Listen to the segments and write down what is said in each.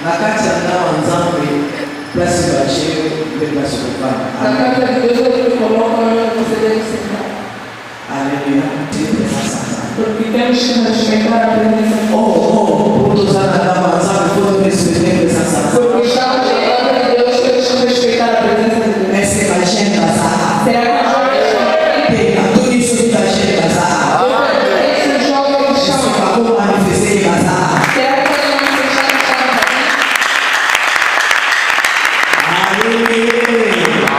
Na casa não anzambe place baixo de place do Na casa de Deus ele coloca você deve sentar. Aleluia. Porque temos que respeitar a presença de Deus. Por usar a anzambe por respeitar a presença. Porque estamos na casa de Deus, temos que respeitar a presença de Deus. Essa é a gente casar. Será que a gente tem tudo isso que a gente casar? Esses jovens isso acabou manifestar casar. Será que ele manifestar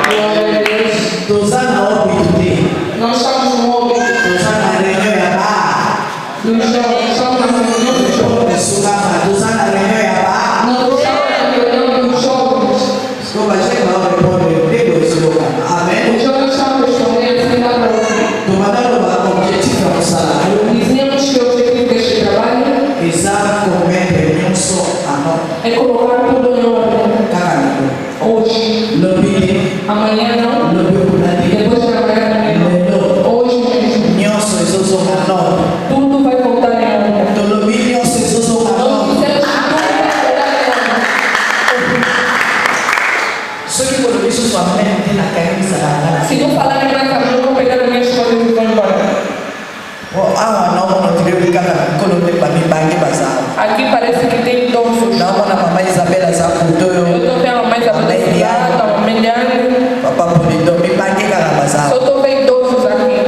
Glória a Deus. Usar na óbito de. Nós estamos no óbito. Usar na reunião da barra. Nós estamos na reunião dos jovens. Usar na reunião da barra. Nós estamos na reunião dos jovens. Desculpa, a gente não responde. Digo isso, amém? Os jovens estão respondendo assim na prova. Tu mandando o objetivo para o salário. Dizemos que o objetivo deste trabalho é colocar tudo em ordem. Hoje. Amanhã não. Depois de amanhã também não. Hoje mesmo. Tudo vai voltar em ordem. Nós dizemos que tudo vai voltar em ordem. Se não falarem mais a mão, eu vou pegar as minhas coisas e vou embora. Aqui parece que tem idosos. Eu estou vendo a mamãe Isabela, a mamãe Liane. Só estou vendo idosos aqui.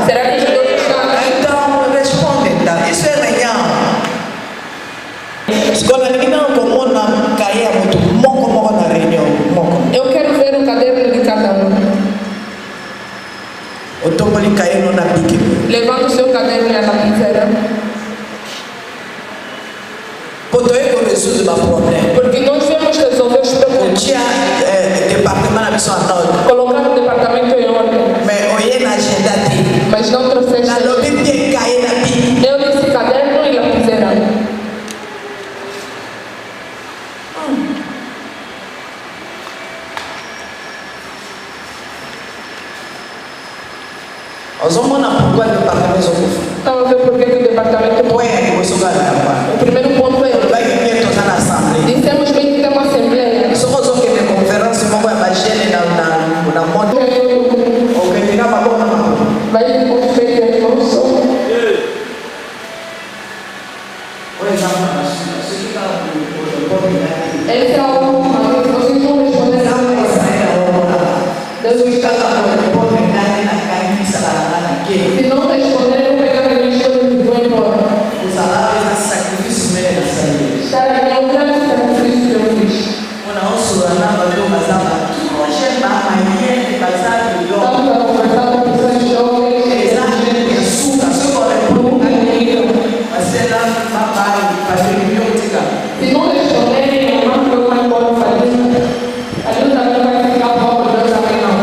Será que os idosos estão aqui? Então, responde, tá? Isso é reunião. Escola, ninguém não comum na caia muito moco na reunião. Eu quero ver o caderno de cada um. O topo de caindo na pique. Levanta o seu caderno e a lapiseira. Porque nós vamos resolver os problemas. Colocar o departamento em ordem. Mas não trouxeste. Eu disse caderno e lapiseira. Estão a ver por que o departamento o primeiro ponto é dissemos bem que tem uma assembleia. Vai ter um feito em função. Essa é a última vez que vocês vão responder a Deus está se não responder, eu vou pegar a minha coisa e vou embora. Estar aqui é um grande sacrifício que eu fiz. Estamos a conversar com pessoas jovens. Se não responderem, eu mando eu vou embora fazer. A Deus também vai ficar bom, a Deus também não.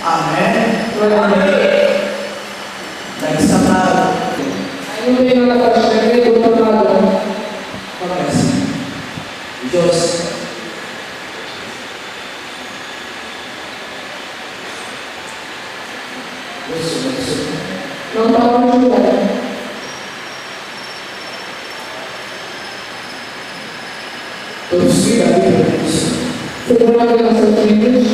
Amém. Aí não tem nada para escrever do outro lado. Não está mais ajudando. Segura bem os seus filhos.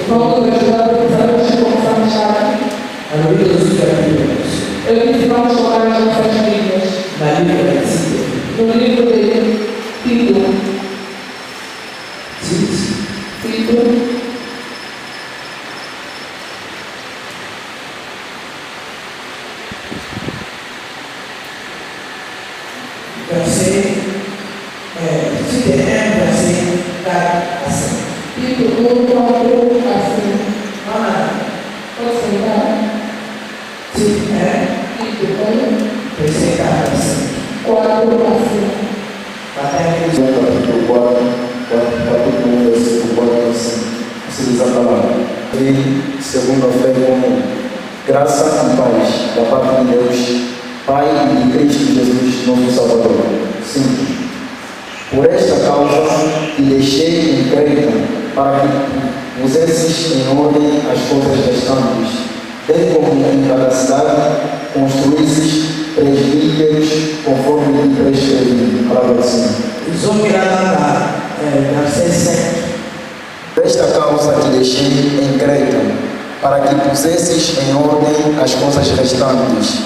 Vamos ajudar a pensar como começar a achar. Eu disse vamos colocar as nossas vidas. No livro de Tito. Segundo a fé comum, graça e paz da parte de Deus, Pai e de Cristo Jesus, nosso Salvador. Simples. Por esta causa te deixei em Creta, para que pusesses em ordem as coisas restantes, bem como em cada cidade construísses presbíteros conforme lhe prescrevi. Palavra do Senhor. Verset 5. Desta causa te deixei em Creta, para que pusesses em ordem as coisas restantes.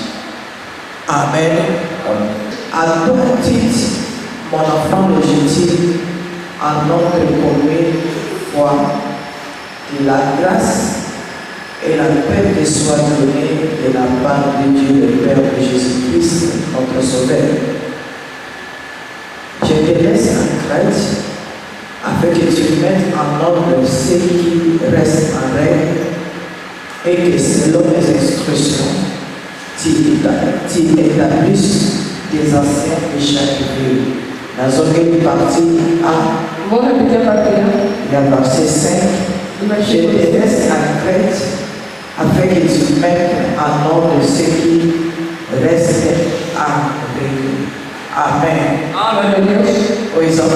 Amen. À toi, Tite, mon enfant légitime, en notre première foi, que la grâce et la paix te soient données de la part de Dieu, le Père de Jésus-Christ, notre Sauveur. Je te laisse en Crète, afin que tu mettes en ordre ce qui reste en règle, et que selon les instructions, tu établisses des anciens de chaque ville. Dans une partie A, Vou repetir a partir. il y a verset 5. Je te laisse en Crète afin que tu mettes en ordre ce qui reste en règle. Amen. Glória a Deus. Oi, Zona.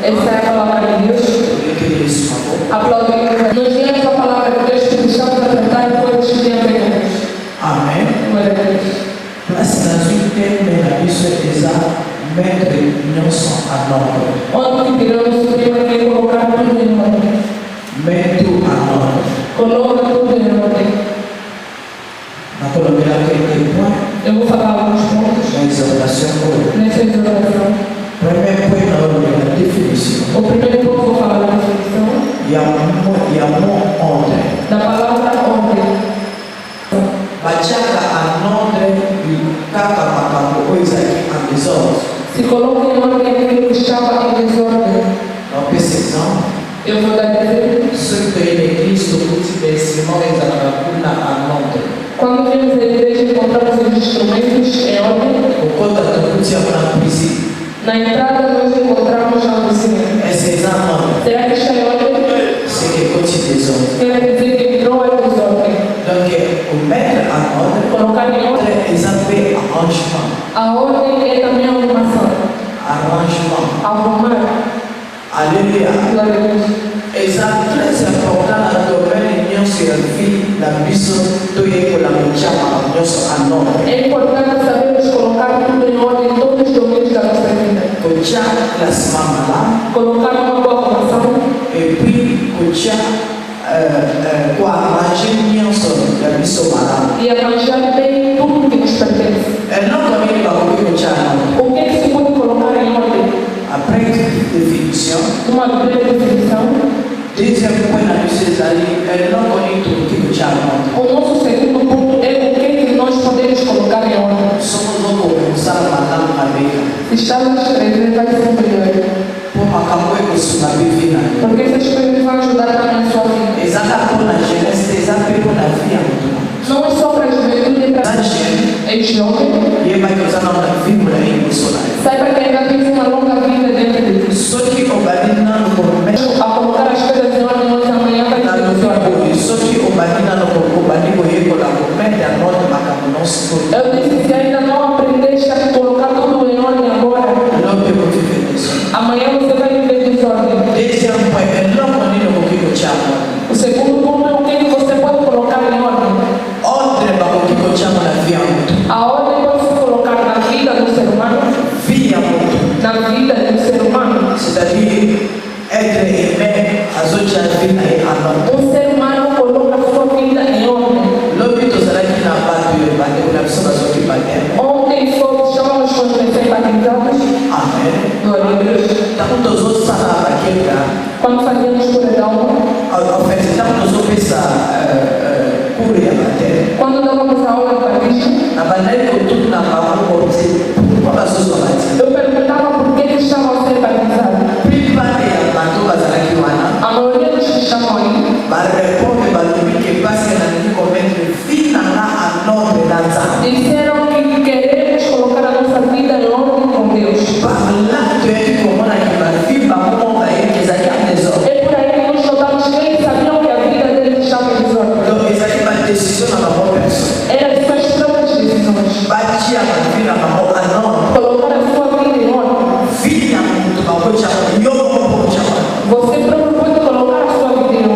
Essa é a palavra de Deus. Eu queria isso, por favor. Aplaudimos. Nós lemos a palavra de Deus que estamos a tratar e coisas que têm a ver com Deus. Amen. Glória a Deus. Place dans une terre, la vie se faisant, mettre l'union en ordre. Onde tiramos o tema que colocar tudo em ordem. Mets tout en ordre. Coloca tudo em ordem. Nous allons faire quelques points Eu vou falar alguns pontos dans l'exhortation. nessa exortação. Premier point dans la définition. O primeiro ponto vou falar da definição Il y a un mot ordre. da palavra ordem. Bachaka en ordre du kaka makambo oizaki en désordre. Se coloca em ordem aquilo que estava em desordem. On peut s'exemple. Eu vou dar exemplo. Ceux qui ont l'église, le petit bâtiment, ils en ont en ordre. Quando vemos a igreja, encontramos os instrumentos em ordem. Au côté de petit en cuisine. Na entrada, nós encontramos a cozinha. Est-ce en ordre? Será que está em ordem? C'est que petit désordre. Quer dizer que não é desordem. Donc, au mettre en ordre, Colocar em ordem. ils appellent arrangement. A ordem é também arrumação. Arrangement. Arrumar. Alléluia. Glória a Deus. Et ça, très important dans le domaine de servir la mission de la en ordre. É importante sabermos colocar tudo em ordem em todos os domínios da nossa vida. Cocha classement là, Colocar uma boa formação et puis cocha quoi arranger la mission là. e arranjar bem tudo que nos pertence. Et non comme il va vous cocha. O que é que se pode colocar em ordem? Après définition, Uma breve definição. deuxième point dans le Césari, elle non connaît tout qui cocha. O nosso segundo ponto é o que é que nós podemos colocar em ordem. Somos um começar a mandar uma beca. Estamos a escrever, vai ser melhor. Pour ma camoué que sous la bivina. Porque essas coisas vão ajudar também a sua vida. Exatamente pour la jeunesse, exatamente pour la vie en tout. Não é só para a juventude, é para a jovem. E vai usar na figura aí no solar. Saiba que ainda temos uma longa vida dentro de Deus. Só que o badina no começo, A colocar as coisas em ordem, nós amanhã vai na ter no desordem. só que o badina no badina ele com a comete a nota macaco não se foi. Eu disse que ainda não aprendeste a colocar tudo em ordem agora. Não tem o que ver isso. Amanhã você vai viver desordem. Esse é um pai, é não menino com que eu chamo. O segundo ponto é o que você pode colocar em ordem. Ordem para o que eu chamo na via muito. A ordem pode se colocar na vida do ser humano, Via muito. na vida do ser humano. C'est-à-dire être aimé as outras vidas aí a nota. Ser humano coloca a sua vida em ordem. Lobito será que na parte do bater na pessoa das outras bater. Ontem fomos chamados quando recém-batizados. Amém. Glória a Deus. Estamos todos os sana aquele cara. Quando fazíamos comunhão, Oferecemos o pesa cura e bater. quando dávamos a aula de batismo, Na bandeira com tudo na mão, por as suas bates. eu perguntava por que estavam a ser batizados. Prepare a banduva aqui mana. A maioria dos que estavam aí Para responder para o que passa na minha comenta, fina lá a nome da zã. disseram que queremos colocar a nossa vida em ordem com Deus. Para lá tu é que comanda que vai vir para o mundo aí que já tem desordem. É por aí que nós notamos que eles sabiam que a vida deles estava em desordem. Então essa é uma decisão na mão pessoa. Eram suas próprias decisões. Batia a vida na mão a não. Colocar a sua vida em ordem. Filha muito para o chama. Eu vou chamar. Você próprio pode colocar a sua vida em ordem.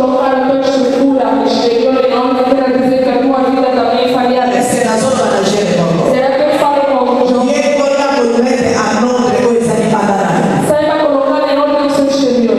colocar a tua estrutura exterior em ordem, quer dizer que a tua vida também falhada. Será que eu falo com algum jovem? Saiba colocar em ordem o seu exterior.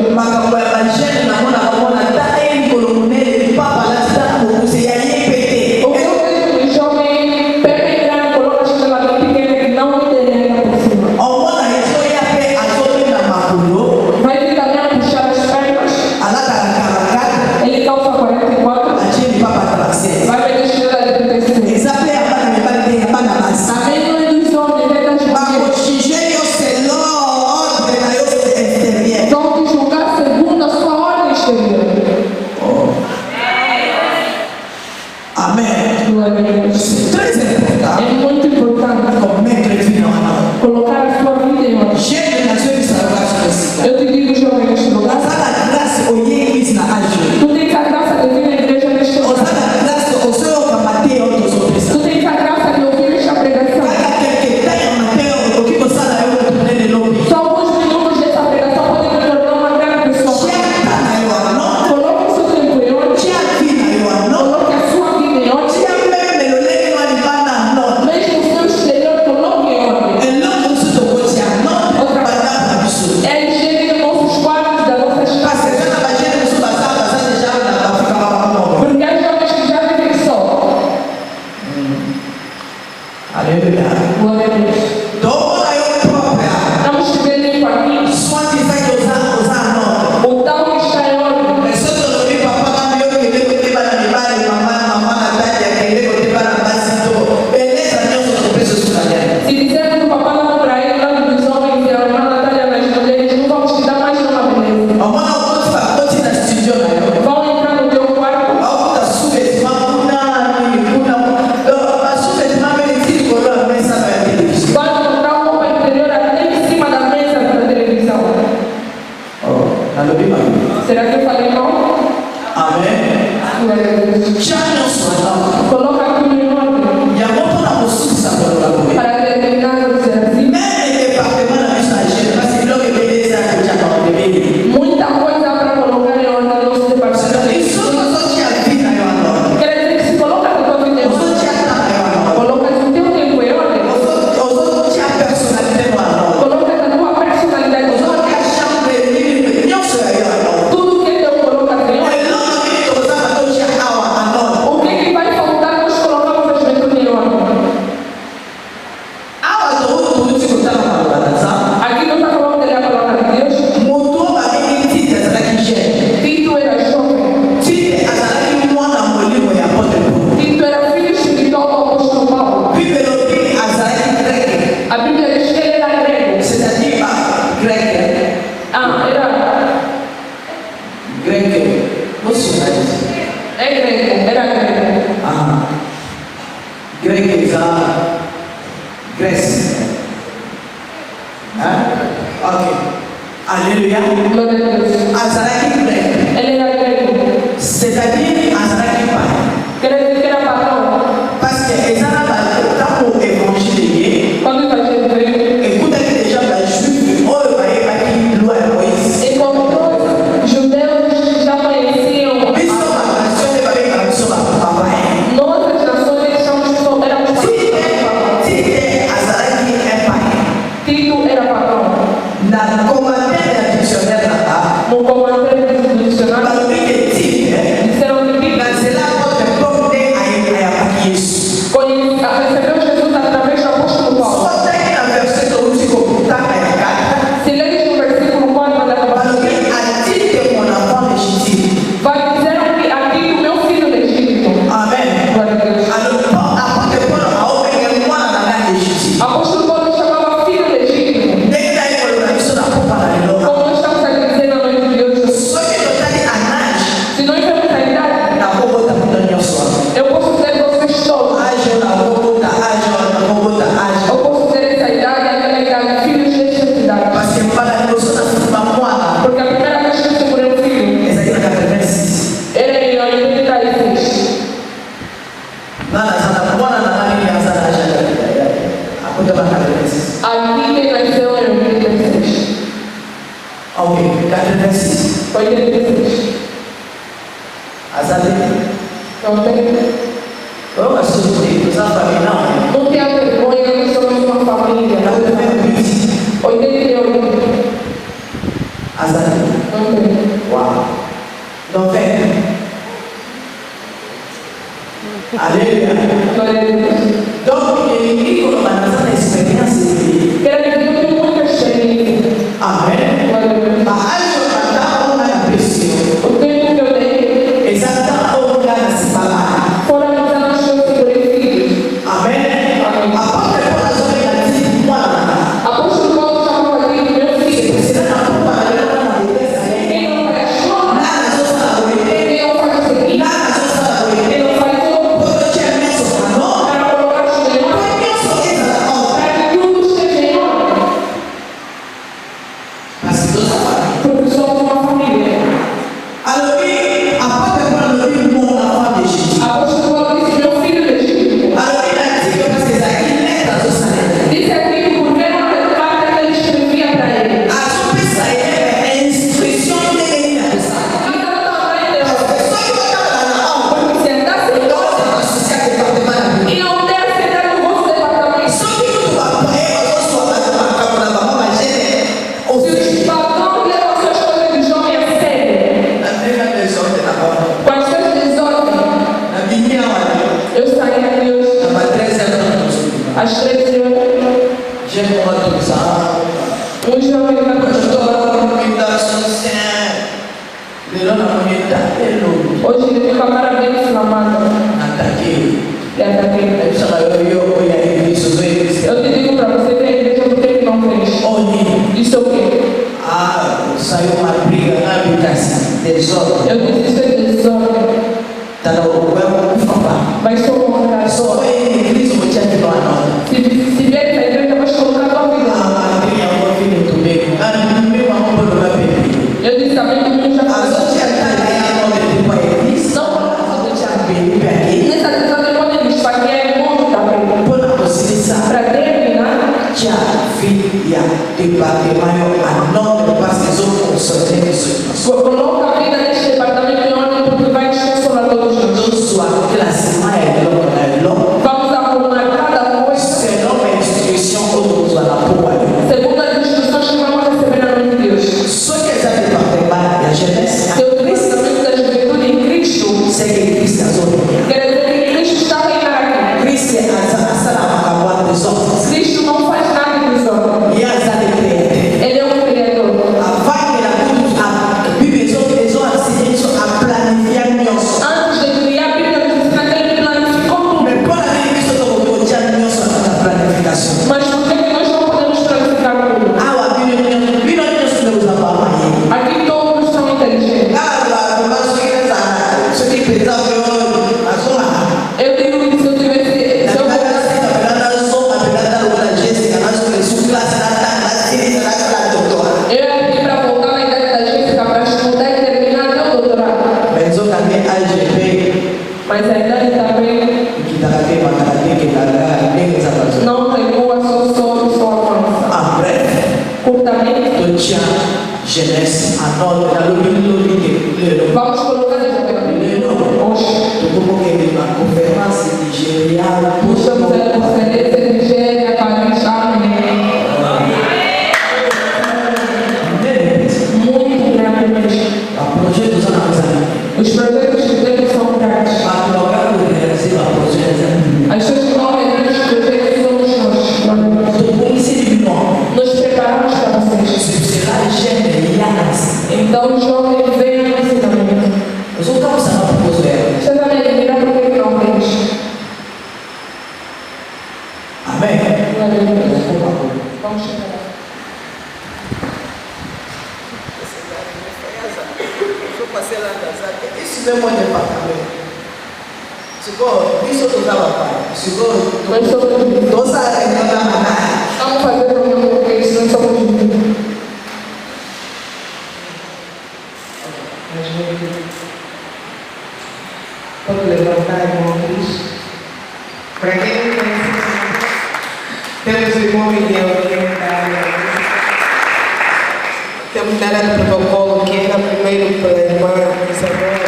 Será que eu falei mal? Amém. Coloca aquilo em ordem. Para terminar o exercício. Muita coisa para colocar em ordem no nosso departamento. Quer dizer que se coloca a tua vida em ordem, coloca o teu tempo em ordem, coloca a tua personalidade em ordem. Tudo que Deus coloca em ordem. O que vai faltar nós colocamos as coisas em ordem. Aqui não está falando da palavra de Deus. Tito era jovem. Tito era filho espiritual do apóstolo Paulo. A Bíblia diz que ele era grego. É grego, era grego. Alléluia. Glória a Deus. Ele era grego. C'est-à-dire Azaraki pai. Quer dizer que era patrão. Parce que Ezara pour évangéliser, Quando o evangelho veio, écoute que déjà les juifs, oh bah qui loi Moïse. encontrou judeus já conheciam. Nossas nações éramos Tito era patrão. No comentário do dicionário, disseram que Tito recebeu Jesus através do apóstolo Paulo. Se leres no versículo 4 da Bíblia, vai dizer que a Tito, meu filho legítimo. Glória a Deus. Apóstolo Paulo chamava filho legítimo. Como nós estamos aqui dizendo na noite de hoje, se nós vemos a idade, eu posso dizer vocês todos. Eu posso dizer essa idade, aquela idade, filhos desta idade. Porque a primeira vez que eu segurei um filho, ele era em 86. Aqui quem nasceu em 86. 86. Não tem. Eu assumi, essa família não. Não tenha vergonha que somos uma família. 88. Não tem. Uau. 90. Aleluia. Glória a Deus. Donc, il faut que l'expérience. Quero dizer que muita experiência. Amém. Glória a Deus. Mas aí eu cantava uma pressão. O tempo que eu dei. Exatamente o lugar de se falar. Foram os anos que eu segurei filhos. Amém. Amém. A parte da coração é de uma. Apóstolo Paulo chamava ali do meu filho. Você não está trabalhando na igreja. Quem não prestou, Nada só sabe. quem não faz isso aqui, Nada só sabe. quem não faz tudo, Quando eu tinha minha sopa, para colocar os não melhores, é minha sopa. para que tudo esteja em ordem. Mas Deus sabe. Porque somos uma família. Aleluia. A parte da coração é bom na família de Jesus. Apóstolo Paulo disse: meu filho legítimo. Aleluia. Diz que eu precisar aqui, né? Tá só saindo. Disse aqui que por ver uma carta que ele escrevia para ele. A sua pensa é instrução de ele. Cada um estava aprendendo. Só que eu estava lá na aula. Porque se andasse em Então, casa você vai associar com o maravilha. e não der sentado no vosso departamento, Só que tu vai apanhar, eu sou lá de uma cama na mão, mas gente, ou se seja, os pagãos levam suas coisas de jovem a sério, na minha desordem na mão, com as suas desordens, na minha hora, eu saí aqui hoje na 13 anos, às 13 horas. já com uma atualização, Um jovem vai eu estou continuar. lá com a comunicação, lerando a comunidade, Hoje ele fica parabéns inflamado. ataque, E até aqui. aí só eu e aí, isso, Eu te digo para você que a igreja por que não fez. onde, Isso é o quê? saiu uma briga na habitação, desordem, Eu disse isso é desordem. tá no eu vou falar, Mas sou uma só pessoa. em Cristo vou te ajudar a nota. Se vier para a igreja, vai colocar a tua vida. Eu disse também que o mundo já passou. Nessa questão de quando ele esfaqueia o mundo também. Para terminar, coloca a vida neste departamento em ordem porque vai desconsolar todos nós. Vamos arrumar cada coisa segundo as instruções que vamos receber na mão de Deus. Seu departamento da juventude em Cristo quer dizer que Cristo está reinando aqui. Cristo não faz nada em desordem. Ele é um criador. Antes de criar a Bíblia, nos ensina que ele planificou tudo. Mas por que nós não podemos planificar tudo? Aqui todos são inteligentes. Eu digo que se eu tivesse. Se eu eu ia pedir para voltar na idade da Jéssica para estudar e terminar até o doutorado. Mas a idade também não recua, só avança. Curtamente, Genèse, anote, na lubilo, vamos colocar esse papel. Hoje, confirmar-se nigeriana, estamos a conferência de Nigéria, Paris, amém. Muito grandemente. Os projetos que temos são grandes. As pessoas que vão realizar os projetos somos nós. Nos preparamos para vocês. Então, os jovens venham no ensinamento. Você vai me admirar porque que não fez. Amém. Glória a Deus. Vamos chegar lá. Isso mesmo é departamento. Isso eu usava para. Nós somos divinos. Vamos fazer problema porque isso nós somos divinos. Pode levantar a mão, Cristo. Para quem não conhece, temos o irmão Miguel aqui. Temos que dar o protocolo que era primeiro pela irmã Isabela.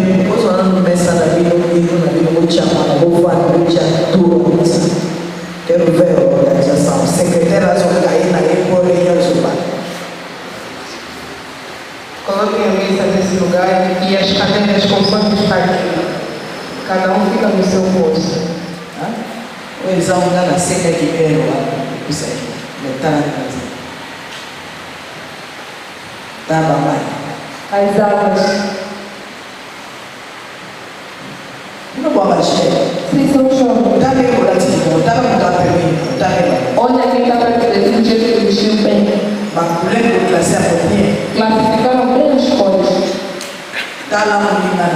também, posso falar no mesa da vida, no vida, vou te chamar, vou falar, vou te atuar. Quero ver a organização. Secretárias vão cair na época e Coloquem a mesa nesse lugar e as cadeiras conforme está aqui. Cada um fica no seu posto. Eles vão dar na seca que vem lá. Isso aí. Está na casa. Tá, mamãe. As águas. Não vou abaixar. Sim, são jovens. Tá bem, vou tá bem, tá bem. Tá bem. Olha quem está perto de ti, o jeito que vestiu bem. Mas o lembro de classe a pouquinho. Classificaram bem as cores. Tá lá no final.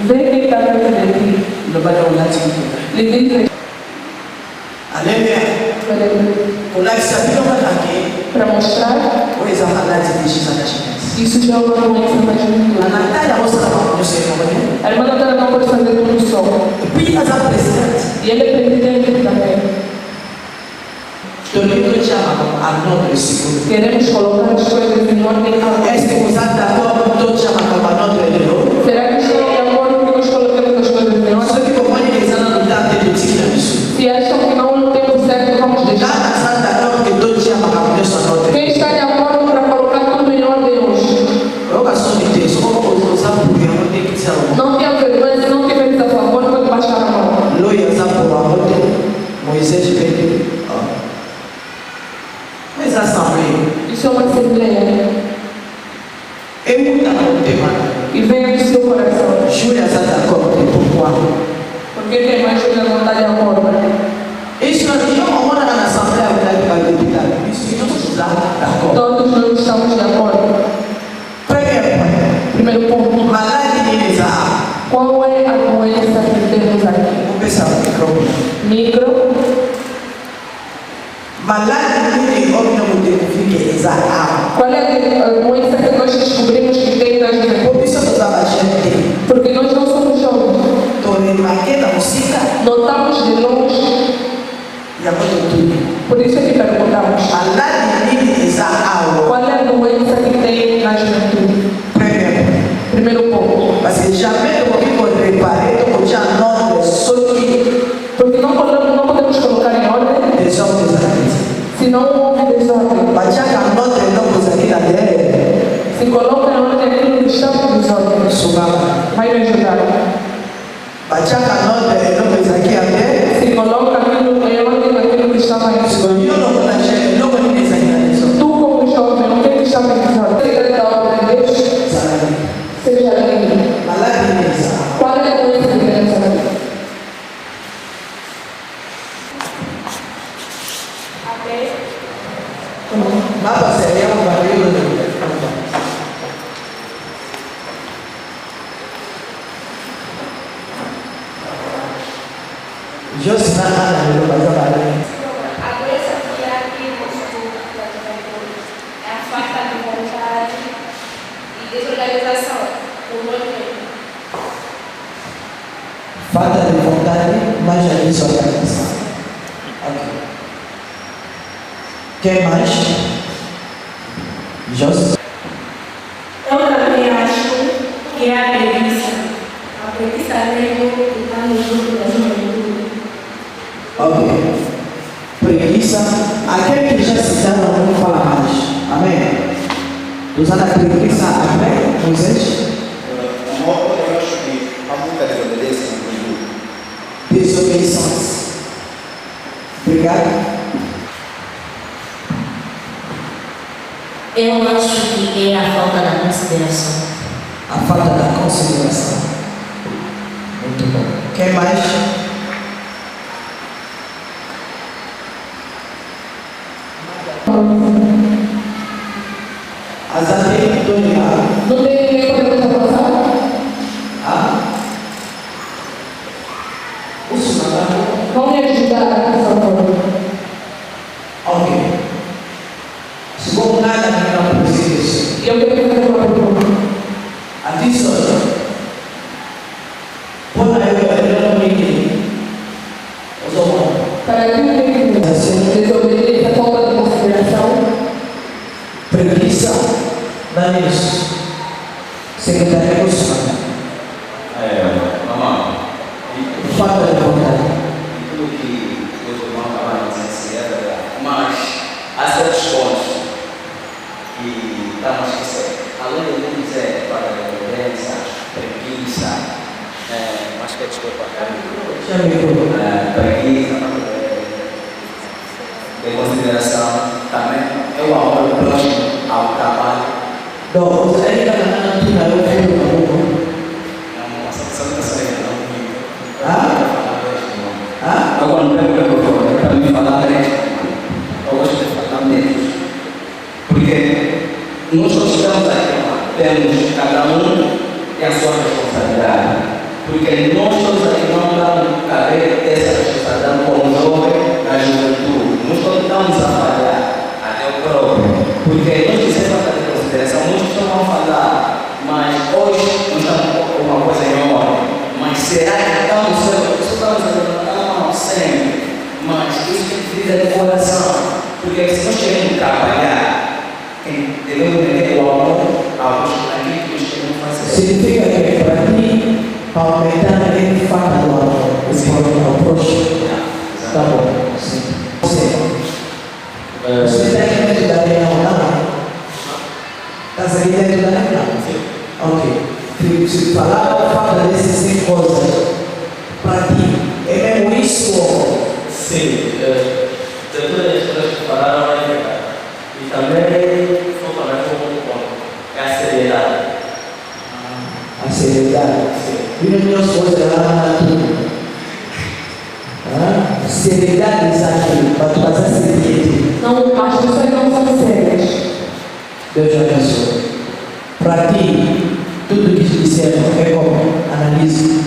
Vê quem está perto de ti. Não vai dar um lado de Lhe diz Aleluia. O lado sabia uma daqui. para mostrar Pois a maldade de Jesus na chinesa. isso já é uma doença mais A muito. Natália mostra não sei como é. A irmã Natália não pode fazer tudo só. E puis as presidente. E ele é presidente também. Toledo chama a nome segundo. Queremos colocar as coisas em ordem. Este usado da cor todo chama como a nome dele. Será que estão de acordo que nós coloquemos as coisas em ordem? Só que como ele diz não dá tempo de seguir isso. Se acham que não tem o certo, vamos deixar. Cada santa cor que todo chama como Deus sua nome. Quem está de acordo para colocar tudo em ordem hoje? Eu gosto de Deus. Como usar porque eu tenho que ser um. Não tenha vergonha, se não tiver a favor, pode baixar a mão. Loia usar por amor de Moisés pediu. Mas a assembleia. Isso é uma assembleia. Eu não tenho tema. E venha do seu coração. Júlia está de acordo com o Porque tem mais que não está de acordo. isso não tinha uma hora na assembleia para deputado. Isso não está de acordo. Todos nós estamos de acordo. Primeiro ponto. Maldade de Elisa. Qual é a doença que temos aqui? Vou pensar no microfone. Micro. Maldade de homem não tem que ficar exato. Qual é a doença que nós descobrimos que tem na gente? Por isso eu usava gente. Porque nós não somos jovens. Estou em maqueta música Notamos de longe. e agora tudo. Por isso é que perguntamos. Maldade de exato. Qual é a doença que tem na juventude? Primeiro ponto. Mas jamais eu vou preparar, eu vou já não só que Porque não podemos colocar em ordem desordem se não houve desordem. mas já que a nota não pôs aqui na dele, Se coloca em ordem aquilo que está em desordem. subava. Vai me ajudar. Mas já que a nota não pôs aqui até, Se coloca aquilo em ordem aquilo que está em se desordem. eu não vou na gente, não vou nem pensar em isso. Tu como jovem, o que está em desordem? Segredo da ordem de Deus. Seja lindo. Maldade de exato. Qual é a doença que temos aqui? Mapa seria um barulho do Josina Ana, eu vou fazer barulho. A doença que aqui mostrou é a falta de vontade e desorganização. O nome Falta de vontade, mas já disse organização. Ok. Quem mais? José. eu também acho que é a preguiça. A preguiça mesmo está no grupo da juventude. Ok. Preguiça. Aquele que já citaram não fala mais. Amém? Usando a preguiça, amém? Moisés? Eu acho que há muita desobediência no grupo. Desobediência. Obrigado. Eu acho que é a falta da consideração. A falta da consideração. Muito bom. Quem mais? As atitudes do diabo. Não tem ninguém podendo avançar? Ah? O senhor. Vão me ajudar, por favor. Ok. Se for nada, não precisa disso. E eu quero fazer uma pergunta. Atenção. Põe aí o ninguém. Os homens. Para que o que desobediência, falta de consideração, Preguiça. Não é isso. Secretaria do Senhor. Para que em consideração também é o amor próximo ao trabalho. Então, você ainda não tem nada a ver com o Agora não pego o microfone para me falar direito. Eu gosto de falar menos. Porque nós estamos aqui, temos cada um tem a sua responsabilidade. Porque nós todos aqui não damos caber essa responsabilidade como jovem na juventude. Nós todos estamos a falhar, até o próprio. Porque nós precisamos fazer consideração, nós estamos a falar, mas hoje nós estamos com uma coisa enorme. Mas será que estamos a sempre, mas isso precisa de coração, porque se nós queremos trabalhar, devemos ter o amor naquilo que nós queremos fazer. significa que para ti, para aumentar ele fala do amor, o próximo. Tá bom, sim. Você está aqui dentro da reunião, não? Está aqui dentro da reunião? Ok. Se falar ou fala dessas 5 coisas, para ti, é mesmo isso ou? Sim, de todas as coisas que falaram é verdade. E também vou falar com um ponto, é a seriedade. A seriedade. Vira minhas coisas lá na tua. Seriedade aqui, para tu passar seriedade. Não, as pessoas não são sérias. Deus abençoe. Para ti, tudo que te disseram é como? Analise.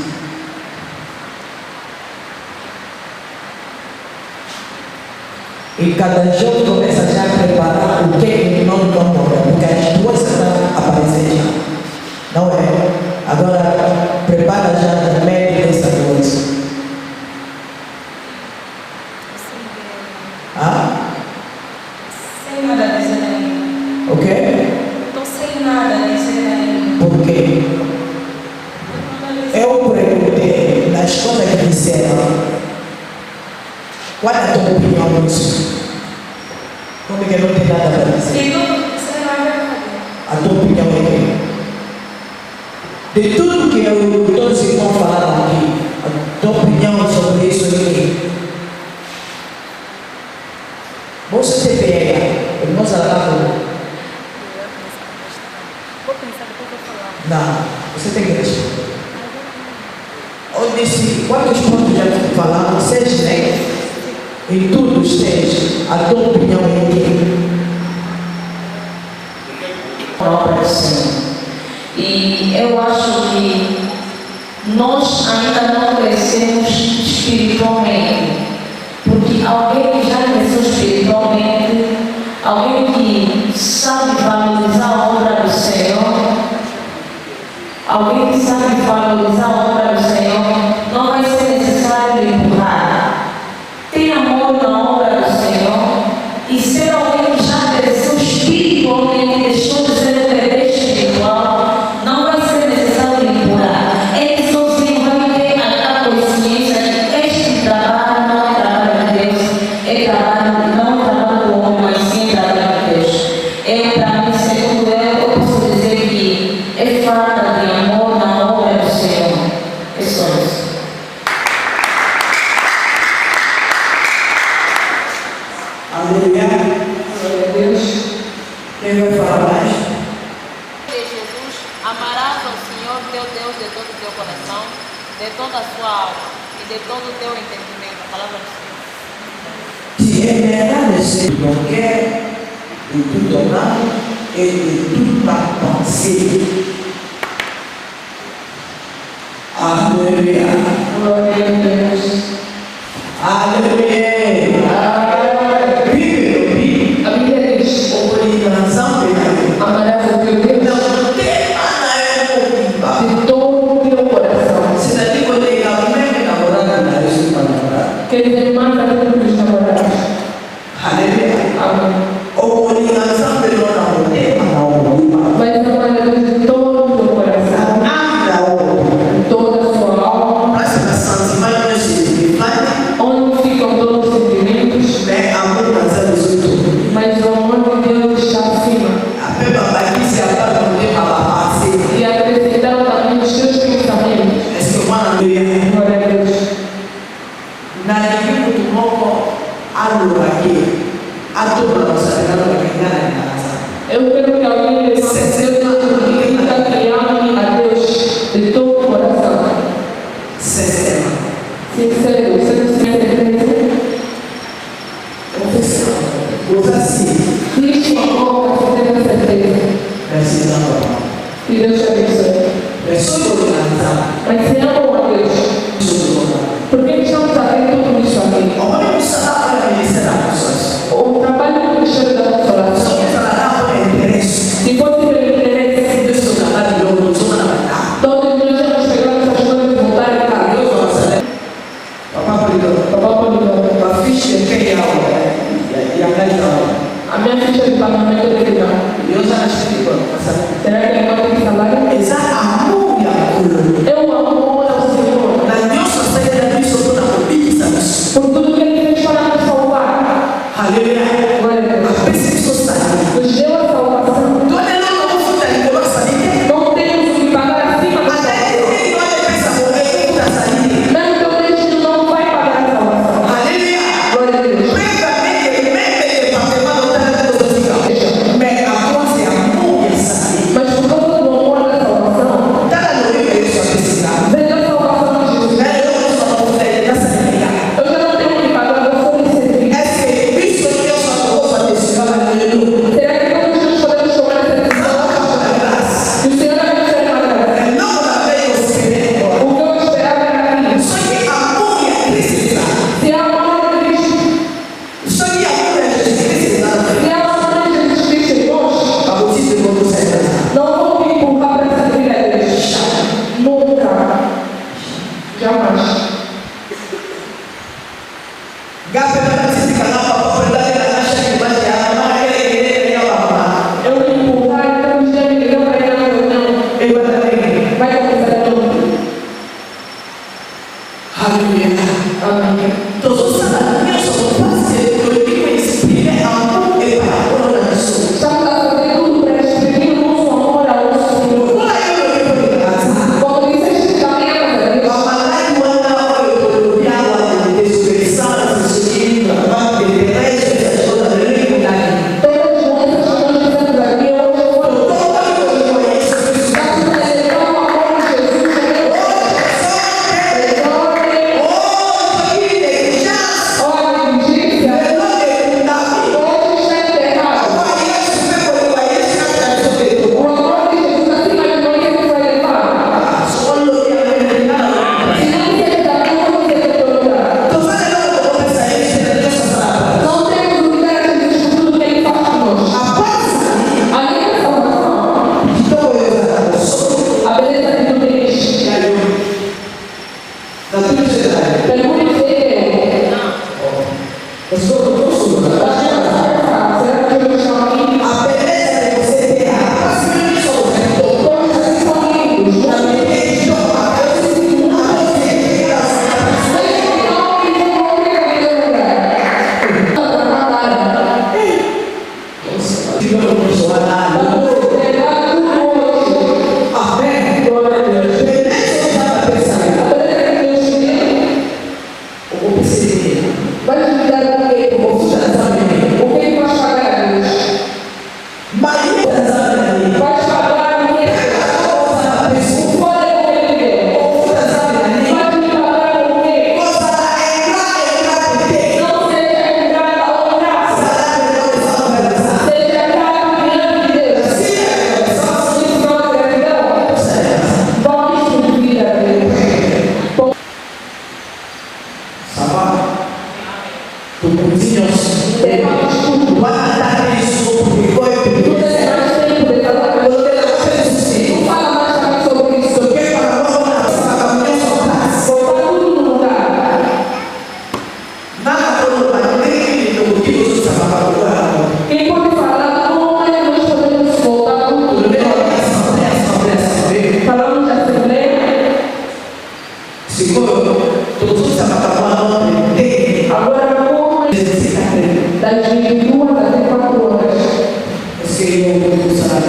E cada jogo começa já a preparar o que não morrer, porque as coisas estão aparecendo. Não é? Agora, prepara já no meio dessa coisa. Sem nada a dizer ainda. O quê? Estou sem nada a dizer ainda. Por quê? Eu perguntei nas coisas que disseram. Qual é a tua opinião nisso? Como é que não tem nada para dizer? E tudo isso não é verdade. A tua opinião é que? De tudo que todos os irmãos falaram aqui, a tua opinião sobre isso é que? Você te pega, irmãos Alaco. Vou pensar, depois vou falar. Não, você tem que responder. Eu disse, quantos pontos já falaram? 6, né? Em tudo esteja, a tua opinião é que? Própria do Senhor. E eu acho que nós ainda não crescemos espiritualmente. Porque alguém que já cresceu espiritualmente, alguém que sabe valorizar a obra do Senhor, alguém que sabe valorizar a obra do Senhor, não vai ser necessário empurrar. Ter amor na obra do Senhor e ser alguém que já cresceu espiritualmente, deixou de ser um bebê espiritual, não vai ser necessário empurrar. Ele sozinho vai ter a consciência que este trabalho não é trabalho de Deus, é trabalho, não é trabalho do homem, mas sim trabalho de Deus. Para mim, segundo eu posso dizer que é falta de amor na obra do Senhor. É só isso. Aleluia. Glória a Deus. Quem vai falar mais? De Jesus, amarás ao Senhor teu Deus de todo o teu coração, de toda a sua alma e de todo o teu entendimento. A palavra do Senhor. Se é não quer de tudo não e de tudo para penser. Aleluia. Glória a Deus. Aleluia. A Bíblia diz: amarás o teu Deus de todo o teu coração. Quer dizer, mais aquilo que os namorados. Amém. Mas amar a Deus de todo o teu coração, de toda a sua alma, onde ficam todos os sentimentos, mas o amor de Deus está acima. E acrescentar também os teus pensamentos. Glória Eu quero que alguém levante a que ame a Deus de todo o coração. Sincero, diz com a boca que tem certeza. E Deus te abençoe. Mas se amam a Deus, por que estamos fazendo tudo isso aqui? O trabalho do Ministério da Consolação, se fosse pelo interesse, todos nós vamos pegar essas coisas e voltar em casa. A minha ficha de pagamento é de não. Será que ele não tem salário? Eu amo ao Senhor por tudo que Ele fez para nos salvar. Glória a Deus. Nos deu a salvação. Não temos que pagar acima da salvação. Mesmo que o destino não vai pagar a salvação. Glória a Deus. Mas por causa do amor da salvação, veja a salvação de Jesus. Eu já não tenho que pagar, eu sou recebido. Será que todos nós podemos tomar essa decisão? E o Senhor vai nos dar uma graça. O que eu esperava era aquilo. Se a amor de Cristo, se a amor de Jesus Cristo em nós, não vou me empurrar para servir a Deus. Nunca. Jamais. Eu me empurrar, então os dias me ligam para ir na reunião. Vai começar de novo. Amém. Estamos a fazer tudo para exprimir o nosso amor ao nosso Senhor. Como disseste, caminhamos a Deus. Todas nós estamos dizendo aqui, eu vou estamos celebrando o amor de Jesus. Olha, indigência. Hoje está enterrado. O amor de Jesus acima de nós ele vai levar. Se não quer dar tudo, você tem que lugar. Não temos lugar a Jesus por tudo que Ele faz por nós. A minha salvação, a beleza de tudo isso. Pergunte se ele será que eu estou aqui? Todos vocês são lindos. Vai te dar o quê? O que ele vai pagar a Deus? Vai te pagar o quê? O fôlego que ele deu. Vai te pagar o quê? Não seja ingrata ou graça. Seja grato diante de Deus. Isso não é gratidão. Vamos servir a Deus. Tu cozinhas. Vamos